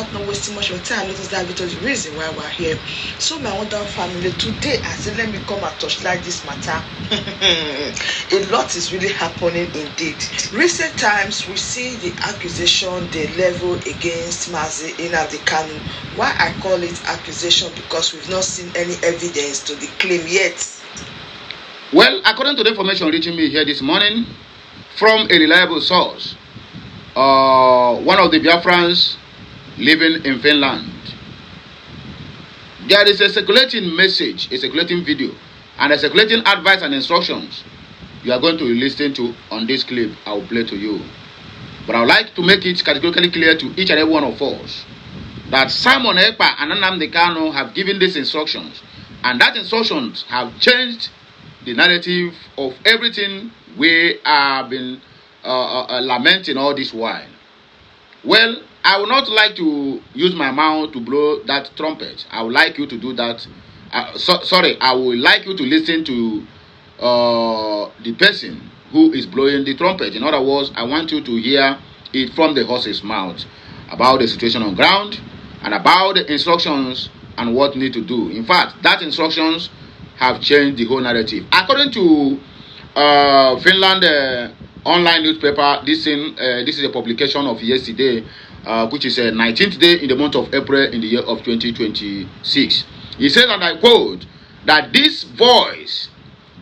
without not wasting much of time, let us dive into the reason why we're here. So my wonderful family, today I said let me come and touchlight this matter. A lot is really happening indeed. Recent times we see the accusation they level against Mazi Nnamdi Kanu. Why I call it accusation? Because we've not seen any evidence to the claim yet. Well, according to the information reaching me here this morning from a reliable source, one of the Biafrans living in Finland, there is a circulating message, a circulating video, and a circulating advice and instructions you are going to listen to on this clip I will play to you. But I would like to make it categorically clear to each and every one of us that Simon Ekpa and Nnamdi Kanu have given these instructions, and that instructions have changed the narrative of everything we have been lamenting all this while. Well, I would not like to use my mouth to blow that trumpet. I would like you to do that. I would like you to listen to the person who is blowing the trumpet. In other words, I want you to hear it from the horse's mouth about the situation on ground and about the instructions and what need to do. In fact, that instructions have changed the whole narrative. According to Finland online newspaper, this is a publication of yesterday, which is 19th day in the month of April in the year of 2026. He says, and I quote, that this voice,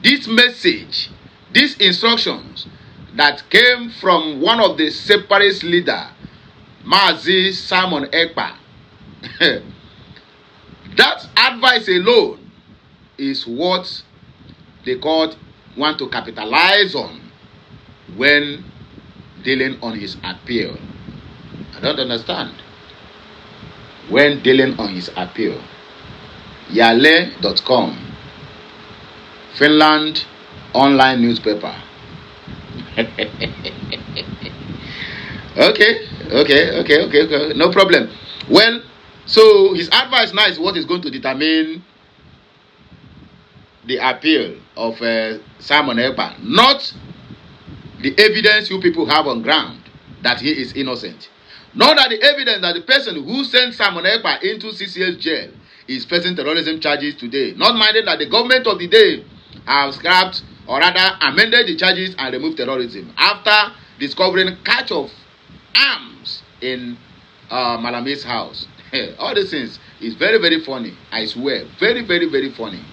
this message, these instructions that came from one of the separatist leader, Mazi Simon Ekpa, that advice alone is what the court want to capitalize on when dealing on his appeal. I don't understand. When dealing on his appeal. Yale.com, Finland online newspaper. Okay. No problem. Well, so his advice now is what is going to determine the appeal of Simon Ekpa, not the evidence you people have on ground that he is innocent. Not that the evidence that the person who sent Simon Ekpa into 6 years jail is facing terrorism charges today. Not minded that the government of the day have scrapped or rather amended the charges and removed terrorism after discovering catch of arms in Malami's house. All these things is very, very funny. I swear. Very, very, very funny.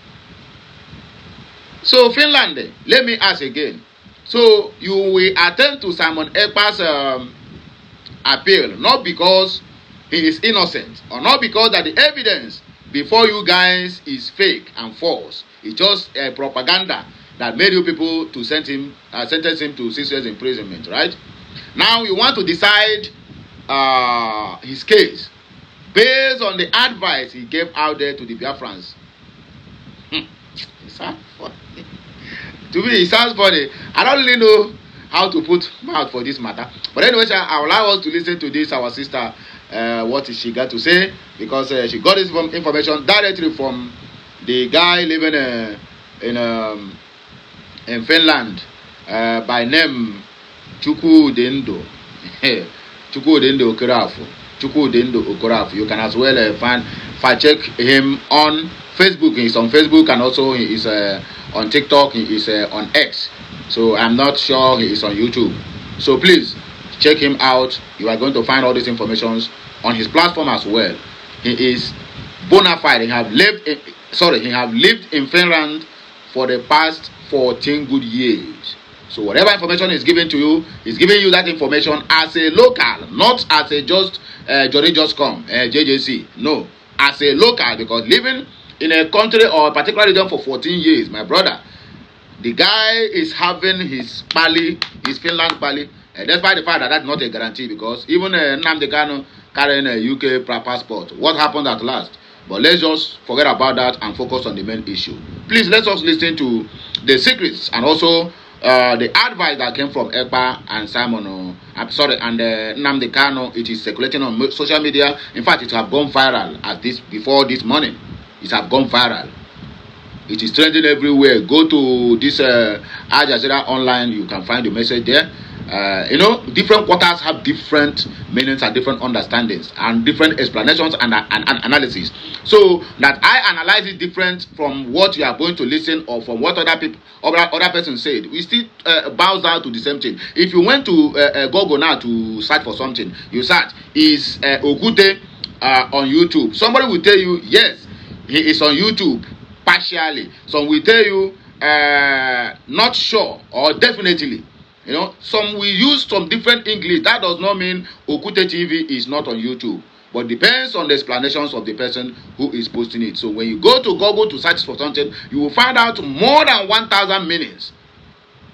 So Finland, let me ask again. So you will attend to Simon Ekpa's appeal, not because he is innocent, or not because that the evidence before you guys is fake and false. It's just a propaganda that made you people to sentence him to 6 years imprisonment, right? Now you want to decide his case based on the advice he gave out there to the Biafrans. It sounds funny. To me, it sounds funny. I don't really know how to put mouth for this matter. But anyway, I will allow us to listen to this, our sister, what she got to say, because she got this information directly from the guy living in Finland by name Chukudendo. Chukudendo Okorafu. You can as well fact check him on Facebook. He's on Facebook, and also he is on TikTok. He is on X. So I'm not sure he is on YouTube. So please check him out. You are going to find all these informations on his platform as well. He is bona fide. He have lived in Finland for the past 14 good years. So whatever information is given to you, is giving you that information as a local, not as a just Johnny Just Come, JJC. No, as a local, because living in a country or a particular region for 14 years, my brother, the guy is having his pali, his Finland pali, despite the fact that that's not a guarantee, because even Nnamdi Kanu carrying a UK passport. What happened at last? But let's just forget about that and focus on the main issue. Please let us listen to the secrets and also the advice that came from Ekpa and Simon, and Nnamdi Kanu. It is circulating on social media. In fact, it have gone viral before this morning. It have gone viral. It is trending everywhere. Go to this Al Jazeera online. You can find the message there. You know, different quarters have different meanings and different understandings and different explanations and analysis. So that I analyze it different from what you are going to listen or from what other people, other person said. We still bows down to the same thing. If you went to Google now to search for something, you search is Ogute on YouTube. Somebody will tell you yes, he is on YouTube partially. Some will tell you not sure or definitely. You know, some will use some different English. That does not mean Okute TV is not on YouTube, but depends on the explanations of the person who is posting it. So when you go to Google to search for something, you will find out more than 1,000 meanings.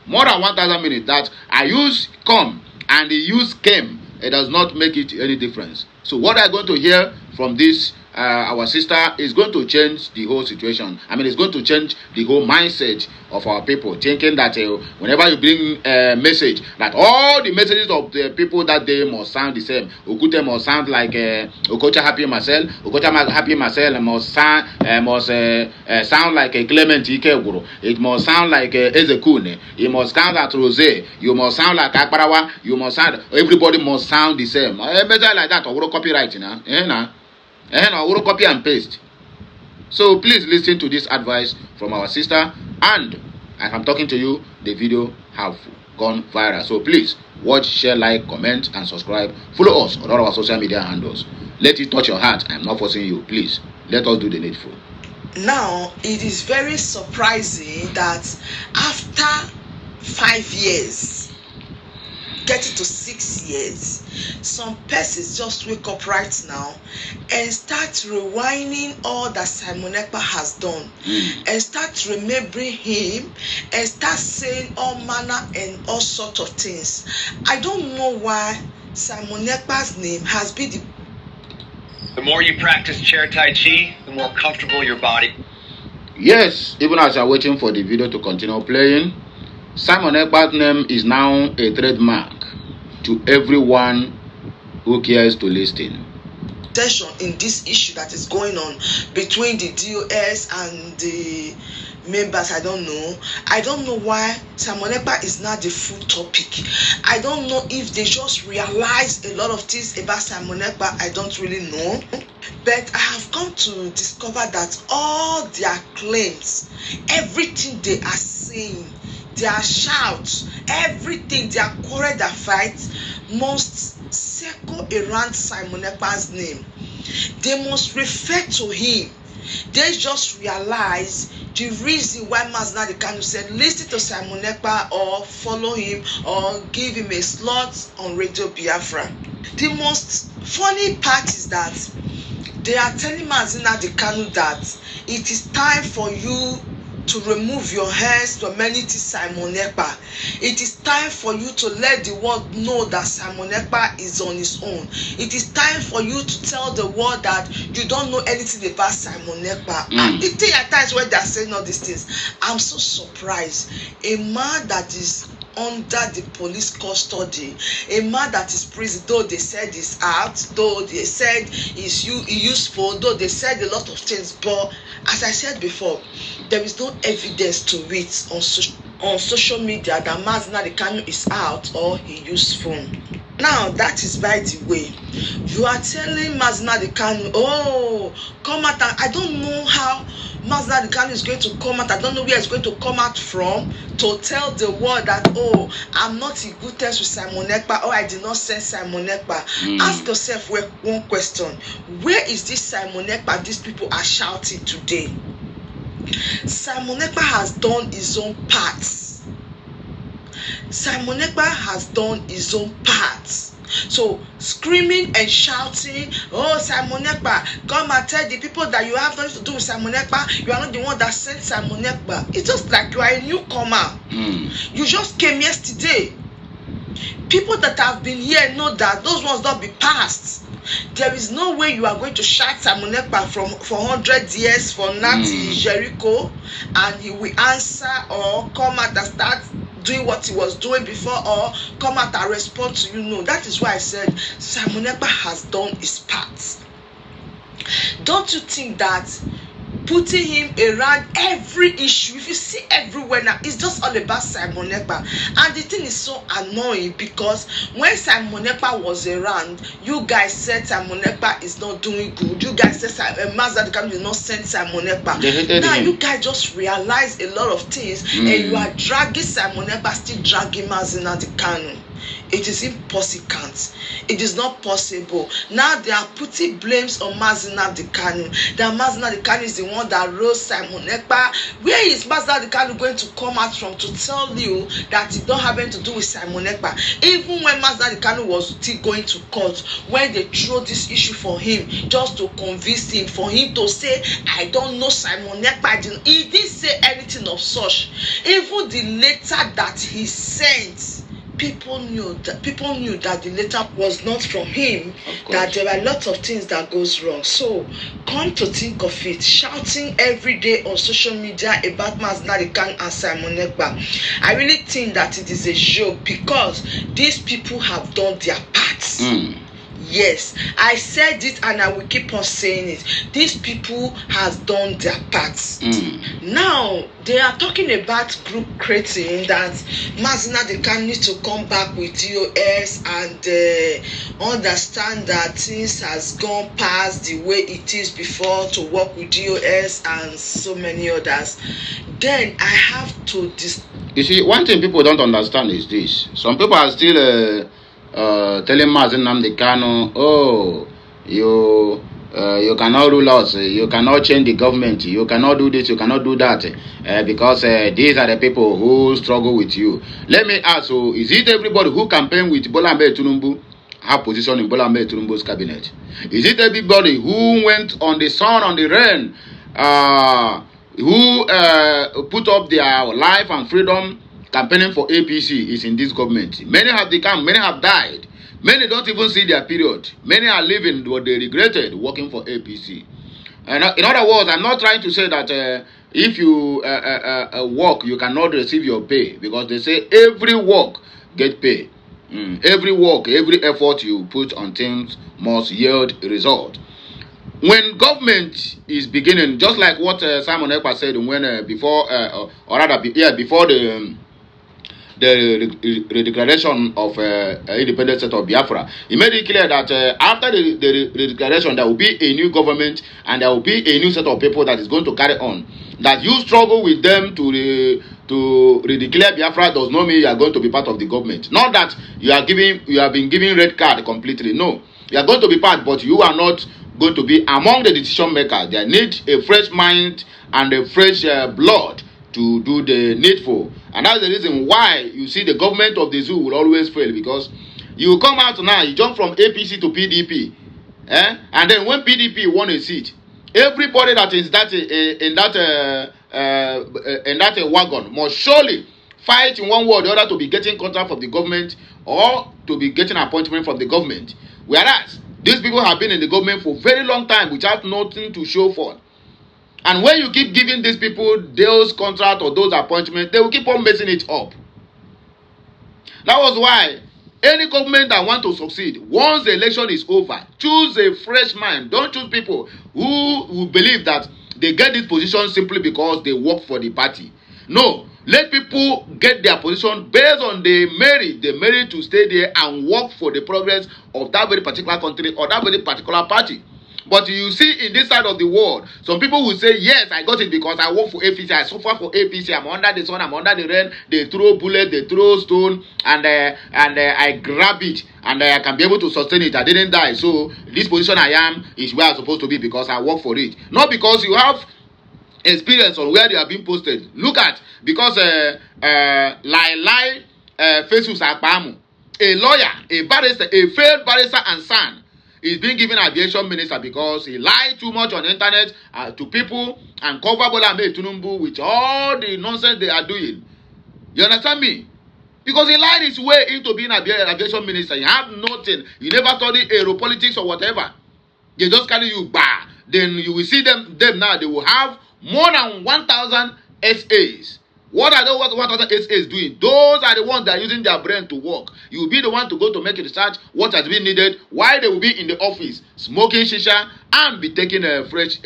More than 1,000 meanings that I use come and they use came. It does not make it any difference. So what I'm going to hear from this our sister is going to change the whole situation. I mean, it's going to change the whole mindset of our people, thinking that whenever you bring a message, that all the messages of the people that day must sound the same. Okute must sound like Okocha Happy Marcel. Okocha Happy Marcel must sound like a Clement Ikeguru. It must sound like Ezekune. It must sound like Rose. You must sound like Akbarawa. You must sound. Everybody must sound the same. A message like that, or copyright, and I will copy and paste. So please listen to this advice from our sister, and as I'm talking to you, the video have gone viral. So please watch, share, like, comment, and subscribe. Follow us on all our social media handles. Let it touch your heart. I'm not forcing you. Please let us do the needful. Now, it is very surprising that after 5 years, getting to 6 years, some persons just wake up right now and start rewinding all that Simon Ekpa has done, and start remembering him and start saying all manner and all sorts of things. I don't know why Simon Ekpa's name has been the more you practice chair Tai Chi, the more comfortable your body. Yes, even as you're waiting for the video to continue playing, Simon Ekpa's name is now a trademark to everyone who cares to listen. In this issue that is going on between the DOS and the members. I don't know why Simon Ekpa is not the full topic. I don't know if they just realize a lot of things about Simon Ekpa. I don't really know, but I have come to discover that all their claims, everything they are saying, their shouts, everything, their quarrel, their fights must circle around Simon Ekpa's name. They must refer to him. They just realize the reason why Mazi Nnamdi Kanu said listen to Simon Ekpa or follow him or give him a slot on Radio Biafra. The most funny part is that they are telling Mazi Nnamdi Kanu that it is time for you to remove your hands to amenity Simon Ekpa. It is time for you to let the world know that Simon Ekpa is on his own. It is time for you to tell the world that you don't know anything about Simon Ekpa. And the thing at times when they are saying all these things, I'm so surprised. A man that is under the police custody, a man that is prison, though they said he's out, though they said he's useful, though they said a lot of things, but as I said before, there is no evidence to it on social media that Mazi Nnamdi Kanu is out or he used phone. Now that is by the way. You are telling Mazi Nnamdi Kanu, oh, come out. I don't know how Mazi Nnamdi Kanu is going to come out. I don't know where it's going to come out from to tell the world that, oh, I'm not in good terms with Simon Ekpa, or I did not send Simon Ekpa. Ask yourself one question. Where is this Simon Ekpa these people are shouting today? Simon Ekpa has done his own parts. Simon Ekpa has done his own parts. So screaming and shouting, oh, Simon Ekpa, come and tell the people that you have nothing to do with Simon Ekpa. You are not the one that sent Simon Ekpa. It's just like you are a newcomer. You just came yesterday. People that have been here know that those ones don't be passed. There is no way you are going to shout Simon Ekpa for 100 years for Nati Jericho and he will answer or come out and start doing what he was doing before or come out and respond to you. No, that is why I said Simon Ekpa has done his part. Don't you think that putting him around every issue. If you see everywhere now, it's just all about Simon Ekpa. And the thing is so annoying because when Simon Ekpa was around, you guys said Simon Ekpa is not doing good. You guys said Mazi Nnamdi Kanu did not send Simon Ekpa. Now you guys just realize a lot of things and you are dragging Simon Ekpa, still dragging Mazi Nnamdi Kanu. It is impossible. It is not possible. Now they are putting blames on Mazi Nnamdi Kanu. That Mazi Nnamdi Kanu is the one that rose Simon Ekpa. Where is Mazi Nnamdi Kanu going to come out from to tell you that it don't have anything to do with Simon Ekpa? Even when Mazi Nnamdi Kanu was still going to court, when they throw this issue for him, just to convince him, for him to say, I don't know Simon Ekpa. He didn't say anything of such. Even the letter that he sent, people knew that the letter was not from him, that there were lots of things that goes wrong. So come to think of it, shouting every day on social media about Mazi Nnamdi Kanu and Simon Ekpa, I really think that it is a joke because these people have done their parts. Yes, I said it and I will keep on saying it. These people has done their parts. Now they are talking about group creating, that Mazi Nnamdi Kanu needs to come back with DOS and understand that things has gone past the way it is before to work with DOS and so many others. Then I have to You see, one thing people don't understand is this. Some people are still telling Mazi Nnamdi Kanu, oh, you cannot rule us, you cannot change the government, you cannot do this, you cannot do that, because these are the people who struggle with you. Let me ask you, is it everybody who campaigned with Bola Ahmed Tinubu have position in Bola Ahmed Tinubu's cabinet? Is it everybody who went on the sun, on the rain, who put up their life and freedom campaigning for APC is in this government? Many have become, many have died. Many don't even see their period. Many are living what they regretted working for APC. And in other words, I'm not trying to say that if you work, you cannot receive your pay, because they say every work get pay. Every work, every effort you put on things must yield a result. When government is beginning, just like what Simon Ekpa said when before the declaration of independent state of Biafra, he made it clear that after the declaration, there will be a new government and there will be a new set of people that is going to carry on. That you struggle with them to redeclare Biafra does not mean you are going to be part of the government. Not that you have been given red card completely. No, you are going to be part, but you are not going to be among the decision makers. They need a fresh mind and a fresh blood to do the needful. And that's the reason why you see the government of the zoo will always fail, because you come out now, you jump from APC to PDP, and then when PDP won a seat, everybody that is in that wagon must surely fight in one way or the other to be getting contract from the government or to be getting appointment from the government. Whereas these people have been in the government for a very long time without nothing to show for. And when you keep giving these people those contracts or those appointments, they will keep on messing it up. That was why any government that want to succeed, once the election is over, choose a fresh mind. Don't choose people who believe that they get this position simply because they work for the party. No, let people get their position based on the merit to stay there and work for the progress of that very particular country or that very particular party. But you see in this side of the world, some people will say, yes, I got it because I work for APC, I suffer for APC, I'm under the sun, I'm under the rain, they throw bullet, they throw stone, and I grab it, and I can be able to sustain it. I didn't die. So this position I am is where I'm supposed to be because I work for it. Not because you have experience on where they are being posted. Look at, because Jesus Akpamu, a lawyer, a barrister, a failed barrister and son, is being given aviation minister because he lied too much on the internet to people and cover Bola Ahmed Tinubu with all the nonsense they are doing. You understand me? Because he lied his way into being aviation minister. He had nothing. He never studied aeropolitics or whatever. They just carry you back. Then you will see them now. They will have more than 1,000 SAs. What are those what other SAs doing? Those are the ones that are using their brain to work. You will be the one to go to make a research what has been needed, why they will be in the office smoking shisha and be taking a fresh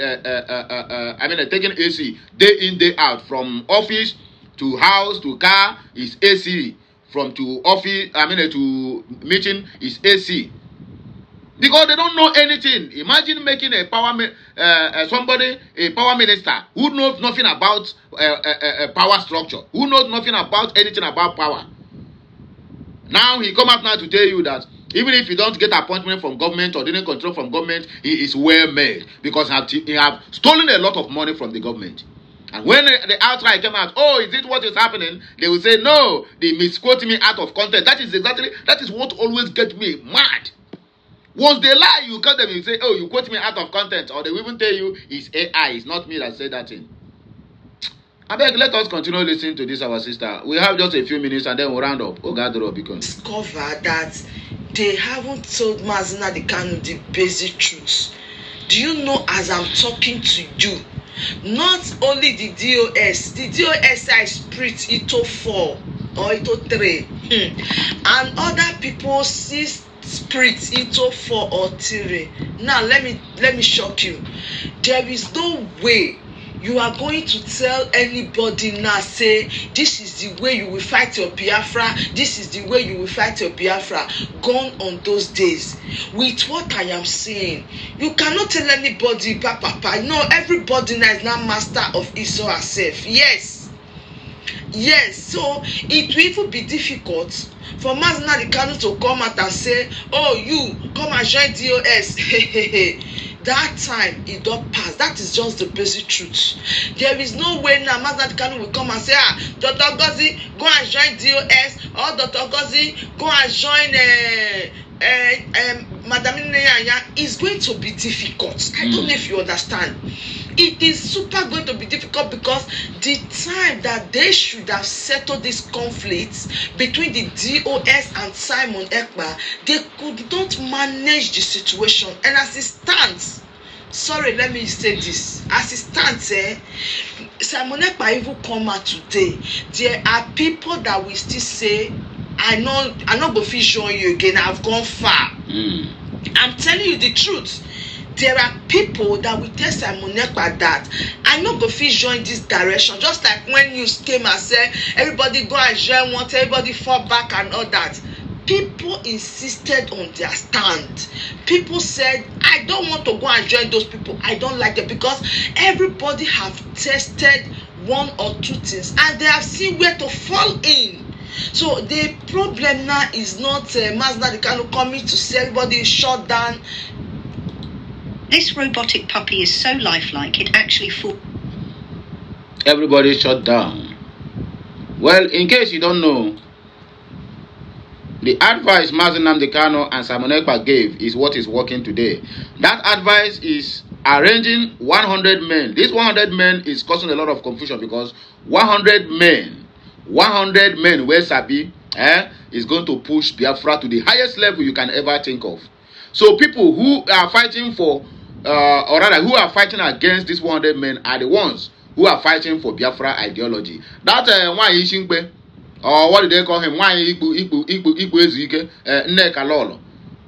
taking AC day in day out from office to house to car is AC, from to office to meeting is AC. Because they don't know anything. Imagine making a power minister who knows nothing about power structure, who knows nothing about anything about power. Now he come out now to tell you that even if you don't get appointment from government or didn't control from government, he is well made because he have stolen a lot of money from the government. And when the outright came out, oh, is it what is happening? They will say no, they misquote me out of context. That is what always gets me mad. Once they lie, you cut them, you say, oh, you quote me out of content, or they will even tell you it's AI, it's not me that said that thing. I beg, let us continue listening to this, our sister. We have just a few minutes and then we'll round up. Oh, God, discover that they haven't told Mazi Nnamdi Kanu the basic truths. Do you know, as I'm talking to you, not only the DOS is spirit Ito 4 or Ito 3, and other people see spirit Ito 4 or 3. Now let me shock you. There is no way you are going to tell anybody now, say this is the way you will fight your Biafra, this is the way you will fight your Biafra. Gone on those days. With what I am saying, you cannot tell anybody, papa. No, everybody now is now master of his or herself. Yes, so it will even be difficult for Mazi Nnamdi Kanu to come out and say, oh, you come and join DOS. That time it don't pass. That is just the basic truth. There is no way now Mazi Nnamdi Kanu will come and say, Dr. Gozi, go and join DOS, or Dr. Gozi, go and join Madam Nnenya. It's going to be difficult. I don't know if you understand. It is super going to be difficult because the time that they should have settled this conflict between the DOS and Simon Ekpa, they could not manage the situation. And as it stands, sorry, let me say this. As it stands, Simon Ekpa even come out today. There are people that will still say, I'm not going to join you again. I've gone far. I'm telling you the truth. There are people that will tell Simon Ekpa that I'm not going to join this direction. Just like when news came and said, everybody go and join one, everybody fall back and all that. People insisted on their stand. People said, I don't want to go and join those people. I don't like them because everybody have tested one or two things and they have seen where to fall in. So the problem now is not Mazi Nnamdi Kanu coming to say everybody is shut down. This robotic puppy is so lifelike, it actually Everybody shut down. Well, in case you don't know, the advice Mazi Nnamdi Kanu and Simon Ekpa gave is what is working today. That advice is arranging 100 men. This 100 men is causing a lot of confusion because 100 men where Sabi is going to push Biafra to the highest level you can ever think of. So people who are fighting for, or rather who are fighting against these 100 men are the ones who are fighting for Biafra ideology. That Nwaanyi Ishimkpe, or what do they call him? Nwaanyi Ikpu Ezuike, Nneka Lolo.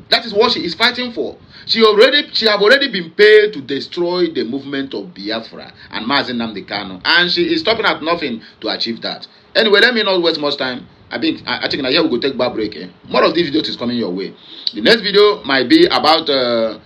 That is what she is fighting for. She have already been paid to destroy the movement of Biafra and Mazi Nnamdi Kanu, and she is stopping at nothing to achieve that. Anyway, let me not waste much time. I think now here we go take back break. More of these videos is coming your way. The next video might be about Dele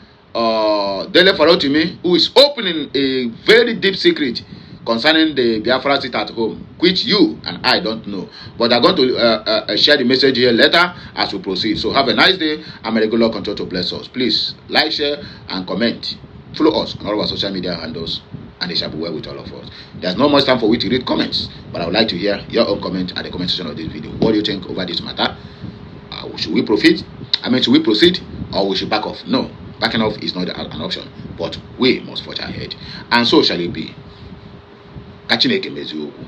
Farotimi, who is opening a very deep secret concerning the Biafra sit at home, which you and I don't know. But I'm going to share the message here later as we proceed. So have a nice day. I'm a regular control to bless us. Please like, share, and comment. Follow us on all of our social media handles, and it shall be well with all of us. There's no much time for we to read comments, but I would like to hear your own comment at the comment section of this video. What do you think over this matter? Should we proceed? Should we proceed or we should back off? No, backing off is not an option, but we must forge ahead. And so shall it be. Kachineke mezu okwu.